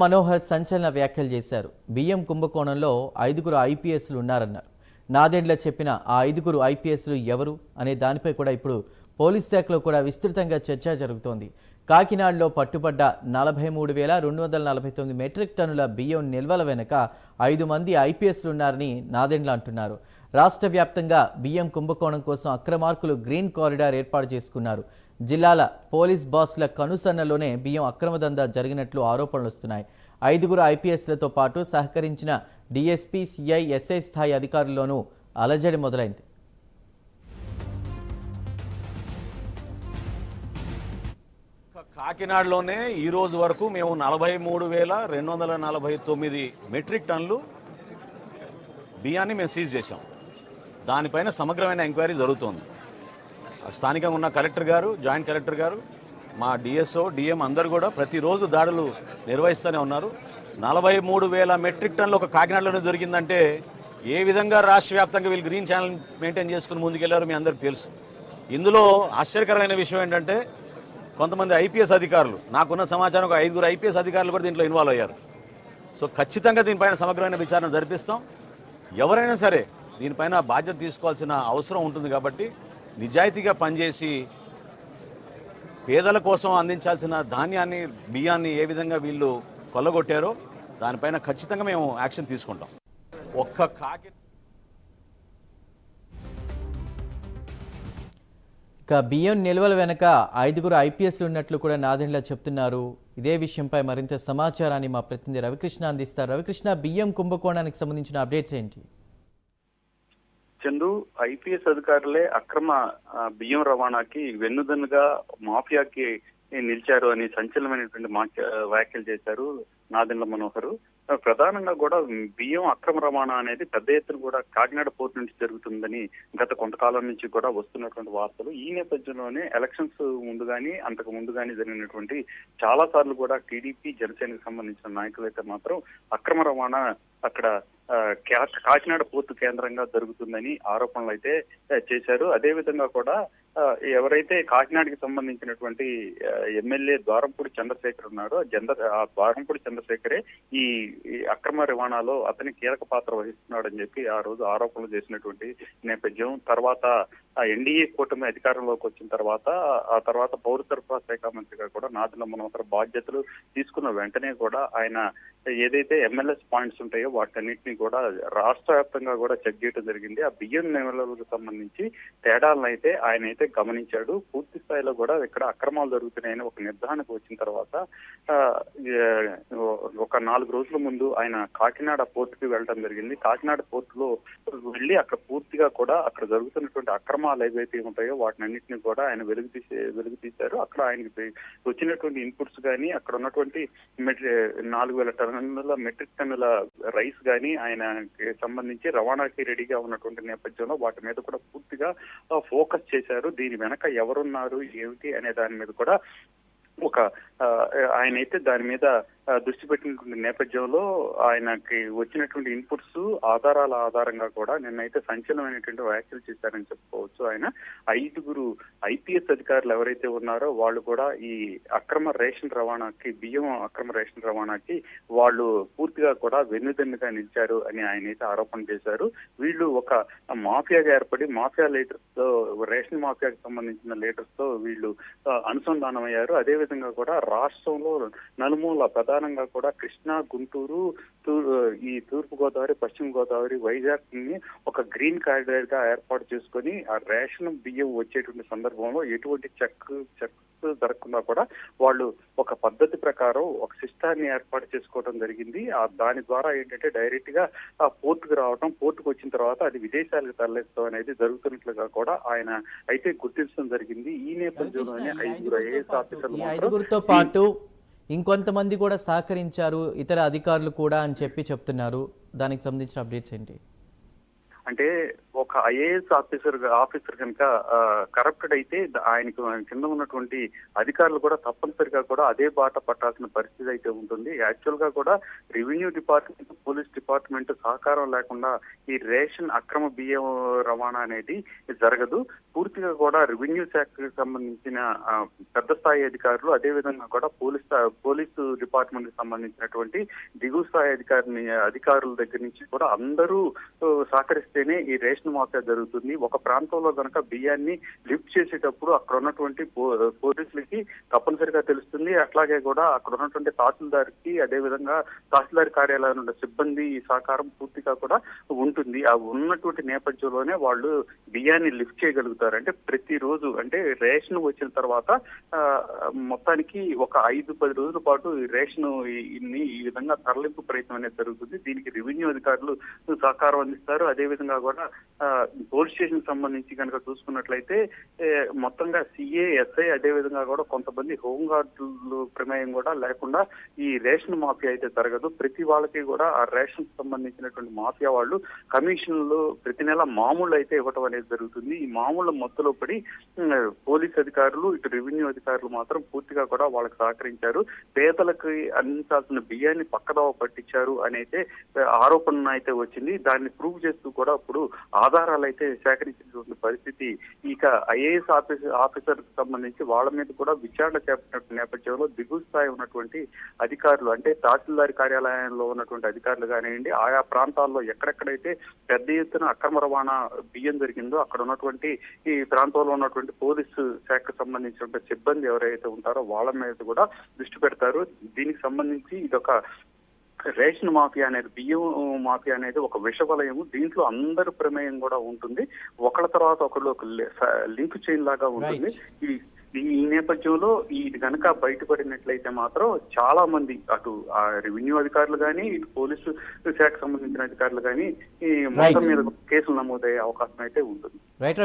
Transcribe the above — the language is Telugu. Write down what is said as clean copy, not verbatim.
మనోహర్ సంచలన వ్యాఖ్యలు చేశారు. బియ్యం కుంభకోణంలో 5గురు ఐపీఎస్లు ఉన్నారన్నారు. నాదెండ్ల చెప్పిన ఆ 5గురు ఐపీఎస్లు ఎవరు అనే దానిపై కూడా ఇప్పుడు పోలీస్ శాఖలో కూడా విస్తృతంగా చర్చ జరుగుతోంది. కాకినాడలో పట్టుబడ్డ 43,249 మెట్రిక్ టన్నుల బియ్యం నిల్వల వెనుక 5 మంది ఐపీఎస్లు ఉన్నారని నాదెండ్ల అంటున్నారు. రాష్ట్ర వ్యాప్తంగా బియ్యం కుంభకోణం కోసం అక్రమార్కులు గ్రీన్ కారిడార్ ఏర్పాటు చేసుకున్నారు. జిల్లాల పోలీస్ బాస్ల కనుసన్నలోనే బియ్యం అక్రమ దందా జరిగినట్లు ఆరోపణలు వస్తున్నాయి. 5గురు ఐపీఎస్లతో పాటు సహకరించిన డీఎస్పీ, సిఐ, ఎస్ఐ స్థాయి అధికారుల్లోనూ అలజడి మొదలైంది. కాకినాడలోనే ఈ రోజు వరకు మేము 43,249 మెట్రిక్ టన్నులు బియ్యాన్ని మేము సీజ్ చేశాం. దానిపైన సమగ్రమైన ఎంక్వైరీ జరుగుతోంది. స్థానికంగా ఉన్న కలెక్టర్ గారు, జాయింట్ కలెక్టర్ గారు, మా డిఎస్ఓ, డిఎం అందరూ కూడా ప్రతిరోజు దాడులు నిర్వహిస్తూనే ఉన్నారు. 43,000 మెట్రిక్ టన్నులు ఒక కాకినాడలోనే దొరికిందంటే ఏ విధంగా రాష్ట్ర వ్యాప్తంగా వీళ్ళు గ్రీన్ ఛానల్ మెయింటైన్ చేసుకుని ముందుకెళ్లారో మీ అందరికీ తెలుసు. ఇందులో ఆశ్చర్యకరమైన విషయం ఏంటంటే కొంతమంది ఐపీఎస్ అధికారులు, నాకున్న సమాచారం ఒక 5గురు ఐపీఎస్ అధికారులు కూడా దీంట్లో ఇన్వాల్వ్ అయ్యారు. సో ఖచ్చితంగా దీనిపైన సమగ్రమైన విచారణ జరిపిస్తాం. ఎవరైనా సరే దీనిపైన బాధ్యత తీసుకోవాల్సిన అవసరం ఉంటుంది. కాబట్టి నిజాయితీగా పనిచేసి పేదల కోసం అందించాల్సిన ధాన్యాన్ని, బియ్యాన్ని ఏ విధంగా వీళ్ళు కొల్లగొట్టారో దానిపైన ఖచ్చితంగా మేము యాక్షన్ తీసుకుంటాం. ఇక బియ్యం నిల్వల వెనక 5గురు ఐపీఎస్లు ఉన్నట్లు కూడా నాదెండ్ల చెప్తున్నారు. ఇదే విషయంపై మరింత సమాచారాన్ని మా ప్రతినిధి రవికృష్ణ అందిస్తారు. రవికృష్ణ, బియ్యం కుంభకోణానికి సంబంధించిన అప్డేట్స్ ఏంటి? చందు, ఐపీఎస్ అధికారులే అక్రమ బియ్యం రవాణాకి వెన్నుదన్నుగా మాఫియాకి నిలిచారు అని సంచలనమైనటువంటి వ్యాఖ్యలు చేశారు నాదెండ్ల మనోహర్. ప్రధానంగా కూడా బియ్యం అక్రమ రవాణా అనేది పెద్ద ఎత్తున కూడా కాకినాడ పోర్టు నుంచి జరుగుతుందని గత కొంతకాలం నుంచి కూడా వస్తున్నటువంటి వార్తలు. ఈ నేపథ్యంలోనే ఎలక్షన్స్ ముందు కానీ అంతకు ముందు కానీ జరిగినటువంటి చాలా సార్లు కూడా టీడీపీ, జనసేనకు సంబంధించిన నాయకులైతే మాత్రం అక్రమ రవాణా అక్కడ కాకినాడ పోర్టు కేంద్రంగా జరుగుతుందని ఆరోపణలు అయితే చేశారు. అదేవిధంగా కూడా ఎవరైతే కాకినాడకి సంబంధించినటువంటి ఎమ్మెల్యే ద్వారంపూడి చంద్రశేఖర్ ఉన్నారో ఆ ద్వారంపూడి చంద్రశేఖరే ఈ అక్రమ రవాణాలో అతని కీలక పాత్ర వహిస్తున్నాడని చెప్పి ఆ రోజు ఆరోపణలు చేసినటువంటి నేపథ్యం. తర్వాత ఎన్డీఏ కూటమి అధికారంలోకి వచ్చిన తర్వాత ఆ తర్వాత పౌర సరఫరా శాఖ మంత్రిగా కూడా నాదెండ్ల మనోహర్ బాధ్యతలు తీసుకున్న వెంటనే కూడా ఆయన ఏదైతే ఎమ్మెల్యేస్ పాయింట్స్ ఉంటాయో వాటన్నిటిని కూడా రాష్ట్ర వ్యాప్తంగా కూడా చెక్ చేయడం జరిగింది. ఆ బియ్యం నిల్వలకు సంబంధించి తేడాలను అయితే ఆయన అయితే గమనించాడు. పూర్తి స్థాయిలో కూడా ఇక్కడ అక్రమాలు జరుగుతున్నాయని ఒక నిర్ధారణకు వచ్చిన తర్వాత ఒక 4 రోజుల ముందు ఆయన కాకినాడ పోర్టుకి వెళ్ళడం జరిగింది. కాకినాడ పోర్టులో వెళ్ళి అక్కడ పూర్తిగా కూడా అక్కడ జరుగుతున్నటువంటి అక్రమాలు ఏవైతే ఉంటాయో వాటిని అన్నింటినీ కూడా ఆయన వెలుగు తీశారు. అక్కడ ఆయనకి వచ్చినటువంటి ఇన్పుట్స్ కానీ అక్కడ ఉన్నటువంటి 4,000 టన్నుల మెట్రిక్ టన్నుల రైస్ కానీ ఆయనకి సంబంధించి రవాణాకి రెడీగా ఉన్నటువంటి నేపథ్యంలో వాటి మీద కూడా పూర్తిగా ఫోకస్ చేశారు. దీని వెనక ఎవరున్నారు, ఏమిటి అనే దాని మీద కూడా ఆయన అయితే దాని మీద దృష్టి పెట్టినటువంటి నేపథ్యంలో ఆయనకి వచ్చినటువంటి ఇన్పుట్స్ ఆధారాల ఆధారంగా కూడా నిన్నైతే సంచలనమైనటువంటి వ్యాఖ్యలు చేశారని చెప్పుకోవచ్చు. ఆయన 5గురు ఐపీఎస్ అధికారులు ఎవరైతే ఉన్నారో వాళ్ళు కూడా ఈ అక్రమ రేషన్ రవాణాకి, బియ్యం అక్రమ రేషన్ రవాణాకి వాళ్ళు పూర్తిగా కూడా వెన్నుదన్నుగా నిలిచారు అని ఆయన అయితే ఆరోపణ చేశారు. వీళ్ళు ఒక మాఫియాగా ఏర్పడి మాఫియా లీడర్స్ తో, రేషన్ మాఫియాకి సంబంధించిన లీడర్స్ తో వీళ్ళు అనుసంధానం అయ్యారు. అదేవిధంగా కూడా రాష్ట్రంలో నలుమూల ప్రధానంగా కూడా కృష్ణా, గుంటూరు, ఈ తూర్పు గోదావరి, పశ్చిమ గోదావరి, వైజాగ్ ని ఒక గ్రీన్ కారిడార్ గా ఏర్పాటు చేసుకొని ఆ రేషన్ బియ్యం వచ్చేటువంటి సందర్భంలో ఎటువంటి చెక్ జరగకుండా కూడా వాళ్ళు ఒక పద్ధతి ప్రకారం ఒక సిస్టాన్ని ఏర్పాటు చేసుకోవడం జరిగింది. దాని ద్వారా ఏంటంటే డైరెక్ట్ గా ఆ పోర్టుకు రావడం, పోర్టుకు వచ్చిన తర్వాత అది విదేశాలకు తరలిస్తాం అనేది జరుగుతున్నట్లుగా కూడా ఆయన అయితే గుర్తించడం జరిగింది. ఈ నేపథ్యంలోనే 5గురు ఐఏఎస్ ఆఫీసర్లతో పాటు ఇంకొంతమంది కూడా సహకరించారు, ఇతర అధికారులు కూడా అని చెప్తున్నారు. దానికి సంబంధించిన అప్డేట్స్ ఏంటి? అంటే ఒక ఐఏఎస్ ఆఫీసర్ కనుక కరప్టెడ్ అయితే ఆయనకు కింద ఉన్నటువంటి అధికారులు కూడా తప్పనిసరిగా కూడా అదే బాట పట్టాల్సిన పరిస్థితి అయితే ఉంటుంది. యాక్చువల్ గా కూడా రెవెన్యూ డిపార్ట్మెంట్, పోలీస్ డిపార్ట్మెంట్ సహకారం లేకుండా ఈ రేషన్ అక్రమ బియ్యం రవాణా అనేది జరగదు. పూర్తిగా కూడా రెవెన్యూ శాఖకు సంబంధించిన పెద్ద స్థాయి అధికారులు, అదే విధంగా కూడా పోలీసు డిపార్ట్మెంట్ కి సంబంధించినటువంటి దిగువ స్థాయి అధికారుల దగ్గర నుంచి కూడా అందరూ సహకరిస్తేనే ఈ రేషన్ మాఫియా జరుగుతుంది. ఒక ప్రాంతంలో కనుక బియ్యాన్ని లిఫ్ట్ చేసేటప్పుడు అక్కడ ఉన్నటువంటి పోలీసులకి తప్పనిసరిగా తెలుస్తుంది. అట్లాగే కూడా అక్కడ ఉన్నటువంటి తహసీల్దార్కి, అదే విధంగా తహసీల్దార్ కార్యాలయం ఉన్న సిబ్బంది ఈ సహకారం పూర్తిగా కూడా ఉంటుంది. ఆ ఉన్నటువంటి నేపథ్యంలోనే వాళ్ళు బియ్యాన్ని లిఫ్ట్ చేయగలుగుతారు. అంటే ప్రతిరోజు అంటే రేషన్ వచ్చిన తర్వాత మొత్తానికి ఒక 5-10 రోజుల పాటు ఈ రేషన్ ఈ విధంగా తరలింపు ప్రయత్నం అనేది జరుగుతుంది. దీనికి రెవెన్యూ అధికారులు సహకారం అందిస్తారు. అదే విధంగా కూడా పోలీస్ స్టేషన్ సంబంధించి కనుక చూసుకున్నట్లయితే మొత్తంగా సిఏ, ఎస్ఐ, అదే విధంగా కూడా కొంతమంది హోంగార్డులు ప్రమేయం కూడా లేకుండా ఈ రేషన్ మాఫియా అయితే జరగదు. ప్రతి వాళ్ళకి కూడా ఆ రేషన్ సంబంధించినటువంటి మాఫియా వాళ్ళు కమిషన్లు ప్రతి నెల మామూలు అయితే ఇవ్వటం అనేది జరుగుతుంది. ఈ మామూలు మొత్తంలో పడి పోలీస్ అధికారులు, ఇటు రెవెన్యూ అధికారులు మాత్రం పూర్తిగా కూడా వాళ్ళకి సహకరించారు. పేదలకు అందించాల్సిన బియ్యాన్ని పక్కదోవ పట్టించారు అని అయితే ఆరోపణ అయితే వచ్చింది. దాన్ని ప్రూవ్ చేస్తూ కూడా ఇప్పుడు ఆధారాలు అయితే సేకరించినటువంటి పరిస్థితి. ఇక ఐఏఎస్ ఆఫీసర్ సంబంధించి వాళ్ళ మీద కూడా విచారణ చేపట్టిన నేపథ్యంలో దిగువ స్థాయి ఉన్నటువంటి అధికారులు, అంటే తహసీల్దార్ కార్యాలయంలో ఉన్నటువంటి అధికారులు కానివ్వండి, ఆయా ప్రాంతాల్లో ఎక్కడెక్కడైతే పెద్ద ఎత్తున అక్రమ రవాణా బియ్యం జరిగిందో అక్కడ ఉన్నటువంటి ఈ ప్రాంతంలో ఉన్నటువంటి పోలీసు శాఖకు సంబంధించిన సిబ్బంది ఎవరైతే ఉంటారో వాళ్ళ మీద కూడా దృష్టి పెడతారు. దీనికి సంబంధించి ఇదొక రేషన్ మాఫియా అనేది, బియ్యం మాఫియా అనేది ఒక విషవలయము. దీంట్లో అందరి ప్రమేయం కూడా ఉంటుంది. ఒకళ్ళ తర్వాత ఒకళ్ళు ఒక లింక్ చైన్ లాగా ఉంటుంది. ఈ నేపథ్యంలో ఇది కనుక బయటపడినట్లయితే మాత్రం చాలా మంది అటు రెవెన్యూ అధికారులు కానీ, ఇటు పోలీసు శాఖకు సంబంధించిన అధికారులు కానీ ఈ మొత్తం మీద కేసులు నమోదయ్యే అవకాశం అయితే ఉంటుంది. రైట్.